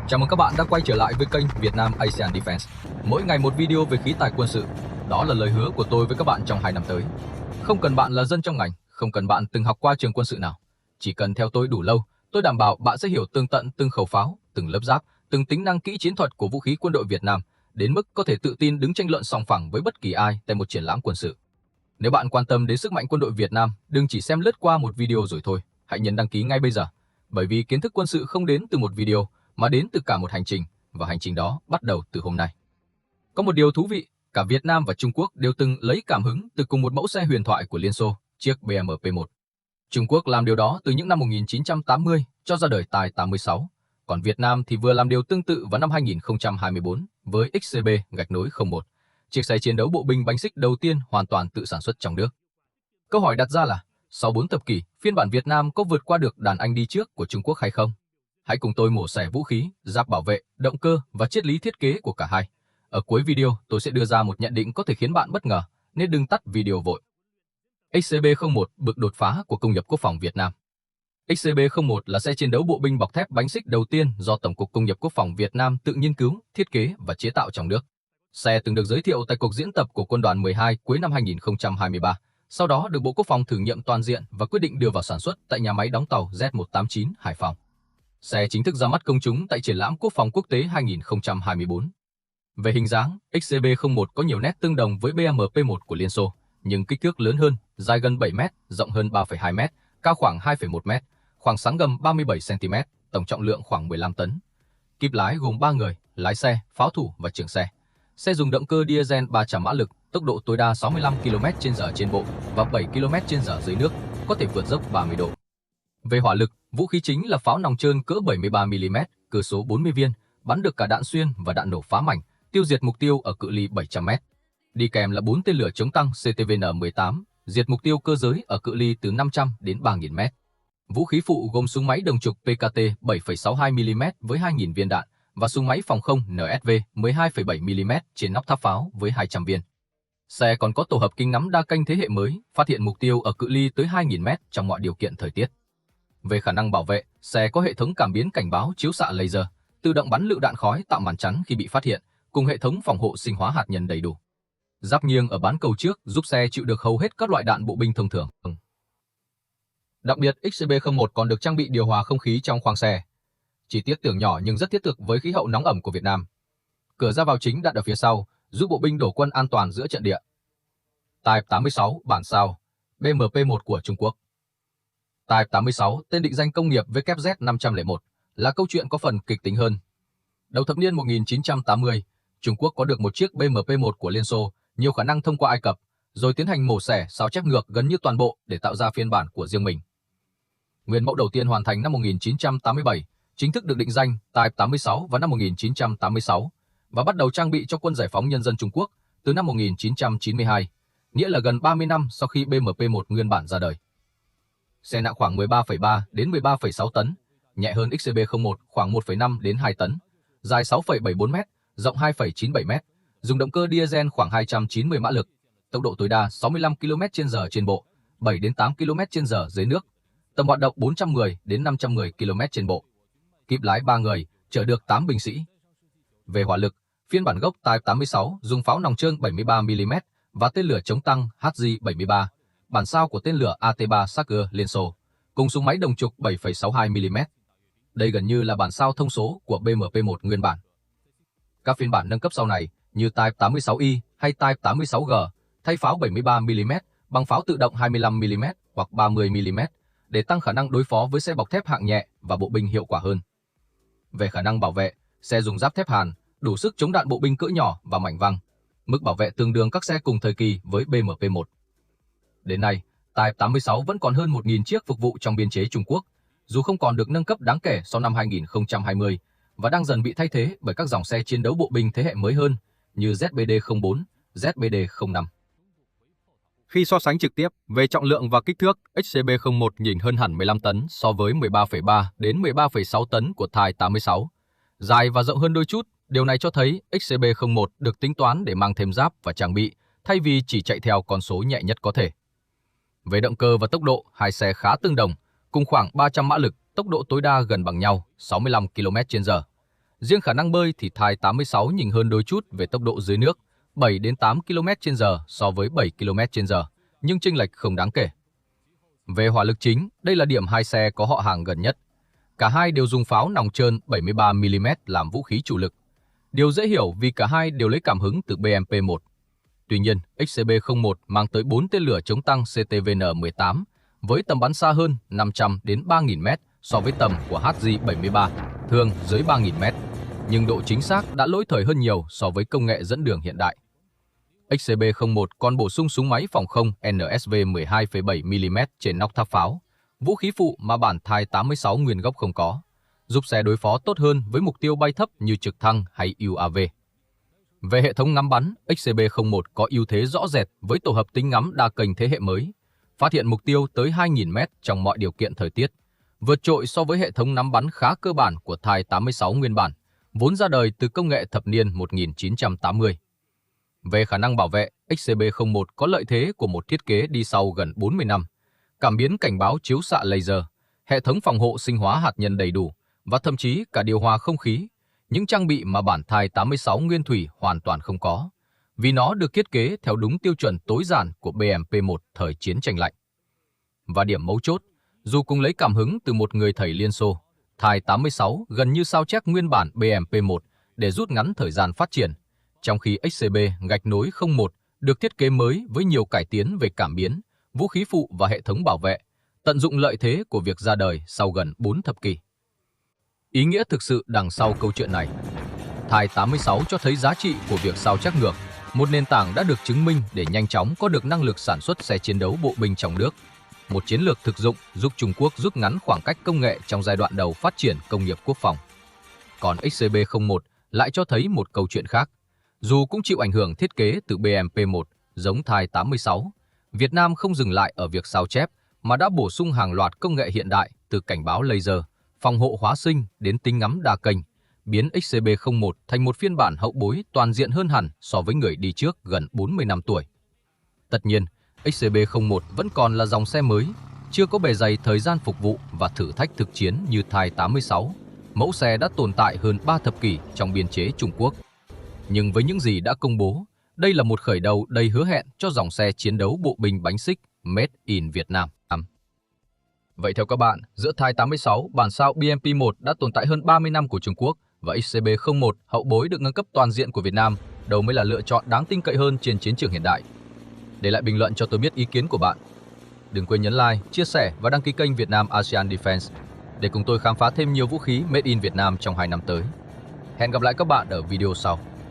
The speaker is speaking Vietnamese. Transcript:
Chào mừng các bạn đã quay trở lại với kênh Việt Nam Asian Defense. Mỗi ngày một video về khí tài quân sự. Đó là lời hứa của tôi với các bạn trong 2 năm tới. Không cần bạn là dân trong ngành, không cần bạn từng học qua trường quân sự nào. Chỉ cần theo tôi đủ lâu, tôi đảm bảo bạn sẽ hiểu tường tận từng khẩu pháo, từng lớp giáp, từng tính năng kỹ chiến thuật của vũ khí quân đội Việt Nam, đến mức có thể tự tin đứng tranh luận sòng phẳng với bất kỳ ai tại một triển lãm quân sự. Nếu bạn quan tâm đến sức mạnh quân đội Việt Nam, đừng chỉ xem lướt qua một video rồi thôi, hãy nhấn đăng ký ngay bây giờ. Bởi vì kiến thức quân sự không đến từ một video, mà đến từ cả một hành trình, và hành trình đó bắt đầu từ hôm nay. Có một điều thú vị, cả Việt Nam và Trung Quốc đều từng lấy cảm hứng từ cùng một mẫu xe huyền thoại của Liên Xô, chiếc BMP-1. Trung Quốc làm điều đó từ những năm 1980 cho ra đời Type 86, còn Việt Nam thì vừa làm điều tương tự vào năm 2024 với XCB-01, chiếc xe chiến đấu bộ binh bánh xích đầu tiên hoàn toàn tự sản xuất trong nước. Câu hỏi đặt ra là, sau 4 thập kỷ, phiên bản Việt Nam có vượt qua được đàn anh đi trước của Trung Quốc hay không? Hãy cùng tôi mổ xẻ vũ khí, giáp bảo vệ, động cơ và triết lý thiết kế của cả hai. Ở cuối video, tôi sẽ đưa ra một nhận định có thể khiến bạn bất ngờ, nên đừng tắt video vội. XCB-01, bước đột phá của công nghiệp quốc phòng Việt Nam. XCB-01 là xe chiến đấu bộ binh bọc thép bánh xích đầu tiên do Tổng cục Công nghiệp Quốc phòng Việt Nam tự nghiên cứu, thiết kế và chế tạo trong nước. Xe từng được giới thiệu tại cuộc diễn tập của Quân đoàn 12 cuối năm 2023, sau đó được Bộ Quốc phòng thử nghiệm toàn diện và quyết định đưa vào sản xuất tại nhà máy đóng tàu Z189 Hải Phòng. Xe chính thức ra mắt công chúng tại triển lãm Quốc phòng quốc tế 2024. Về hình dáng, XCB-01 có nhiều nét tương đồng với BMP-1 của Liên Xô, nhưng kích thước lớn hơn, dài gần 7 m, rộng hơn 3,2 m, cao khoảng 2,1 m, khoảng sáng gầm 37 cm, tổng trọng lượng khoảng 15 tấn. Kíp lái gồm 3 người, lái xe, pháo thủ và trưởng xe. Xe dùng động cơ diesel 300 mã lực, tốc độ tối đa 65 km/h trên bộ và 7 km/h dưới nước, có thể vượt dốc 30 độ. Về hỏa lực, vũ khí chính là pháo nòng trơn cỡ 73 mm, cờ số 40 viên, bắn được cả đạn xuyên và đạn nổ phá mảnh, tiêu diệt mục tiêu ở cự ly 700 m. Đi kèm là 4 tên lửa chống tăng CTVN-18, diệt mục tiêu cơ giới ở cự ly từ 500 đến 3.000 m. Vũ khí phụ gồm súng máy đồng trục PKT 7,62 mm với 2.000 viên đạn và súng máy phòng không NSV 12,7 mm trên nóc tháp pháo với 200 viên. Xe còn có tổ hợp kính ngắm đa kênh thế hệ mới, phát hiện mục tiêu ở cự ly tới 2.000 m trong mọi điều kiện thời tiết. Về khả năng bảo vệ, xe có hệ thống cảm biến cảnh báo chiếu xạ laser, tự động bắn lựu đạn khói tạo màn chắn khi bị phát hiện, cùng hệ thống phòng hộ sinh hóa hạt nhân đầy đủ. Giáp nghiêng ở bán cầu trước giúp xe chịu được hầu hết các loại đạn bộ binh thông thường. Đặc biệt, XCB-01 còn được trang bị điều hòa không khí trong khoang xe. Chi tiết tưởng nhỏ nhưng rất thiết thực với khí hậu nóng ẩm của Việt Nam. Cửa ra vào chính đặt ở phía sau, giúp bộ binh đổ quân an toàn giữa trận địa. Type 86 bản sao, BMP-1 của Trung Quốc. Type 86, tên định danh công nghiệp WZ501, là câu chuyện có phần kịch tính hơn. Đầu thập niên 1980, Trung Quốc có được một chiếc BMP-1 của Liên Xô, nhiều khả năng thông qua Ai Cập, rồi tiến hành mổ xẻ, sao chép ngược gần như toàn bộ để tạo ra phiên bản của riêng mình. Nguyên mẫu đầu tiên hoàn thành năm 1987, chính thức được định danh Type 86 vào năm 1986 và bắt đầu trang bị cho Quân Giải phóng Nhân dân Trung Quốc từ năm 1992, nghĩa là gần 30 năm sau khi BMP-1 nguyên bản ra đời. Xe nặng khoảng 13,3 đến 13,6 tấn, nhẹ hơn XCB-01 khoảng 1,5 đến 2 tấn, dài 6,74 m, rộng 2,97 m, dùng động cơ diesel khoảng 290 mã lực, tốc độ tối đa 65 km/h trên bộ, 7 đến 8 km/h dưới nước, tầm hoạt động 410 đến 510 km trên bộ. Kíp lái 3 người, chở được 8 binh sĩ. Về hỏa lực, phiên bản gốc Type 86 dùng pháo nòng trơn 73 mm và tên lửa chống tăng HJ-73, bản sao của tên lửa AT-3 Saker Liên Xô, cùng súng máy đồng trục 7,62 mm. Đây gần như là bản sao thông số của BMP-1 nguyên bản. Các phiên bản nâng cấp sau này như Type 86i hay Type 86G thay pháo 73 mm bằng pháo tự động 25 mm hoặc 30 mm để tăng khả năng đối phó với xe bọc thép hạng nhẹ và bộ binh hiệu quả hơn. Về khả năng bảo vệ, xe dùng giáp thép hàn, đủ sức chống đạn bộ binh cỡ nhỏ và mảnh văng. Mức bảo vệ tương đương các xe cùng thời kỳ với BMP-1. Đến nay, Type 86 vẫn còn hơn 1.000 chiếc phục vụ trong biên chế Trung Quốc, dù không còn được nâng cấp đáng kể sau năm 2020 và đang dần bị thay thế bởi các dòng xe chiến đấu bộ binh thế hệ mới hơn như ZBD-04, ZBD-05. Khi so sánh trực tiếp về trọng lượng và kích thước, XCB-01 nhìn hơn hẳn 15 tấn so với 13,3 đến 13,6 tấn của Type 86. Dài và rộng hơn đôi chút, điều này cho thấy XCB-01 được tính toán để mang thêm giáp và trang bị, thay vì chỉ chạy theo con số nhẹ nhất có thể. Về động cơ và tốc độ, hai xe khá tương đồng, cùng khoảng 300 mã lực, tốc độ tối đa gần bằng nhau, 65 km/h. Riêng khả năng bơi thì Thai 86 nhỉnh hơn đôi chút về tốc độ dưới nước, 7 đến 8 km/h so với 7 km/h, nhưng chênh lệch không đáng kể. Về hỏa lực chính, đây là điểm hai xe có họ hàng gần nhất. Cả hai đều dùng pháo nòng trơn 73mm làm vũ khí chủ lực. Điều dễ hiểu vì cả hai đều lấy cảm hứng từ BMP-1. Tuy nhiên, XCB-01 mang tới 4 tên lửa chống tăng CTVN-18 với tầm bắn xa hơn 500 đến 3.000m so với tầm của HJ-73, thường dưới 3.000m, nhưng độ chính xác đã lỗi thời hơn nhiều so với công nghệ dẫn đường hiện đại. XCB-01 còn bổ sung súng máy phòng không NSV 12,7mm trên nóc tháp pháo, vũ khí phụ mà bản Thai 86 nguyên gốc không có, giúp xe đối phó tốt hơn với mục tiêu bay thấp như trực thăng hay UAV. Về hệ thống ngắm bắn, XCB-01 có ưu thế rõ rệt với tổ hợp tính ngắm đa kênh thế hệ mới, phát hiện mục tiêu tới 2.000m trong mọi điều kiện thời tiết, vượt trội so với hệ thống ngắm bắn khá cơ bản của Thai 86 nguyên bản, vốn ra đời từ công nghệ thập niên 1980. Về khả năng bảo vệ, XCB-01 có lợi thế của một thiết kế đi sau gần 40 năm, cảm biến cảnh báo chiếu xạ laser, hệ thống phòng hộ sinh hóa hạt nhân đầy đủ và thậm chí cả điều hòa không khí, những trang bị mà bản Thai 86 nguyên thủy hoàn toàn không có, vì nó được thiết kế theo đúng tiêu chuẩn tối giản của BMP-1 thời chiến tranh lạnh. Và điểm mấu chốt, dù cùng lấy cảm hứng từ một người thầy Liên Xô, Thai 86 gần như sao chép nguyên bản BMP-1 để rút ngắn thời gian phát triển, trong khi XCB-01 được thiết kế mới với nhiều cải tiến về cảm biến, vũ khí phụ và hệ thống bảo vệ, tận dụng lợi thế của việc ra đời sau gần 4 thập kỷ. Ý nghĩa thực sự đằng sau câu chuyện này, Thai 86 cho thấy giá trị của việc sao chép ngược, một nền tảng đã được chứng minh để nhanh chóng có được năng lực sản xuất xe chiến đấu bộ binh trong nước, một chiến lược thực dụng giúp Trung Quốc rút ngắn khoảng cách công nghệ trong giai đoạn đầu phát triển công nghiệp quốc phòng. Còn XCB-01 lại cho thấy một câu chuyện khác. Dù cũng chịu ảnh hưởng thiết kế từ BMP-1 giống Thai 86, Việt Nam không dừng lại ở việc sao chép mà đã bổ sung hàng loạt công nghệ hiện đại từ cảnh báo laser, phòng hộ hóa sinh đến tính ngắm đa kênh, biến XCB-01 thành một phiên bản hậu bối toàn diện hơn hẳn so với người đi trước gần 40 năm tuổi. Tất nhiên, XCB-01 vẫn còn là dòng xe mới, chưa có bề dày thời gian phục vụ và thử thách thực chiến như Thai 86. Mẫu xe đã tồn tại hơn 3 thập kỷ trong biên chế Trung Quốc. Nhưng với những gì đã công bố, đây là một khởi đầu đầy hứa hẹn cho dòng xe chiến đấu bộ binh bánh xích Made in Việt Nam. Vậy theo các bạn, giữa Thai 86, bản sao BMP-1 đã tồn tại hơn 30 năm của Trung Quốc và XCB-01 hậu bối được nâng cấp toàn diện của Việt Nam, đâu mới là lựa chọn đáng tin cậy hơn trên chiến trường hiện đại? Để lại bình luận cho tôi biết ý kiến của bạn. Đừng quên nhấn like, chia sẻ và đăng ký kênh Việt Nam ASEAN Defense để cùng tôi khám phá thêm nhiều vũ khí Made in Việt Nam trong 2 năm tới. Hẹn gặp lại các bạn ở video sau.